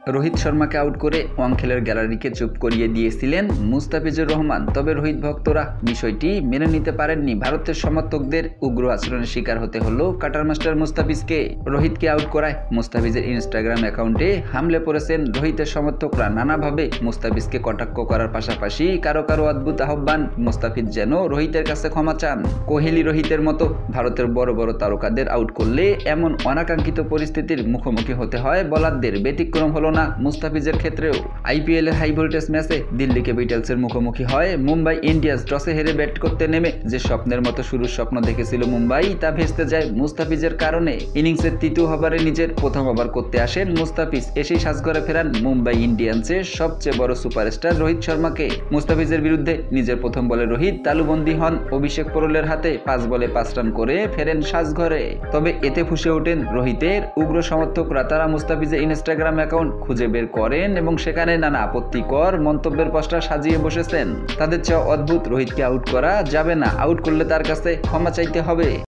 Rohit শর্মাকে out করে ওয়াংখেড়ের গ্যালারিকে চুপ করিয়ে দিয়েছিলেন মুস্তাফিজুর রহমান। তবে রোহিত ভক্তরা বিষয়টি মেনে নিতে পারেননি। ভারতের সমর্থকদের উগ্র আচরণের শিকার হতে হলো কাটার মাস্টার মুস্তাফিজকে। রোহিতকে আউট করায় মুস্তাফিজের ইনস্টাগ্রাম অ্যাকাউন্টে হামলে পড়েছেন রোহিতের সমর্থকরা। নানাভাবে মুস্তাফিজকে কটাক্ষ করার পাশাপাশি কারো কারো অদ্ভুত আহ্বান, মুস্তাফিজ যেন রোহিতের কাছে ক্ষমা চান। কোহলি, রোহিতের মতো ভারতের বড় বড় তারকাদের আউট করলে এমন অনাকাঙ্ক্ষিত পরিস্থিতির মুখোমুখি হতে হয় বোলারদের। ব্যতিক্রম হলো না মুস্তাফিজের ক্ষেত্রেও। আইপিএল এর হাই ভোল্টেজ ম্যাচে দিল্লি ক্যাপিটালসের মুখোমুখি হয় মুম্বাই ইন্ডিয়ান্স। টসে হেরে ব্যাট করতে নেমে যে স্বপ্নের মতো শুরুর স্বপ্ন দেখেছিল মুম্বাই, তা ভেস্তে যায় মুস্তাফিজের কারণে। ইনিংসের তৃতীয় ওভারে নিজের প্রথম ওভার করতে আসেন মুস্তাফিজ। এসেই সাজঘরে ফেরান মুম্বাই ইন্ডিয়ান্সের সবচেয়ে বড় সুপারস্টার রোহিত শর্মাকে। মুস্তাফিজের বিরুদ্ধে নিজের প্রথম বলে রোহিত তালুবন্দী হন। অভিষেক পোরেলের হাতে 5 বলে 5 রান করে ফেরেন সাজঘরে। তবে এতে ফুঁসে ওঠেন রোহিতের উগ্র সমর্থকরা। তারা মুস্তাফিজের ইনস্টাগ্রাম অ্যাকাউন্ট খুঁজে বের করেন এবং সেখানে নানা আপত্তিকর মন্তব্যের পোস্টার সাজিয়ে বসেছেন। তাদের চেয়ে অদ্ভুত, রোহিতকে আউট করা যাবে না, আউট করলে তার কাছে ক্ষমা চাইতে হবে।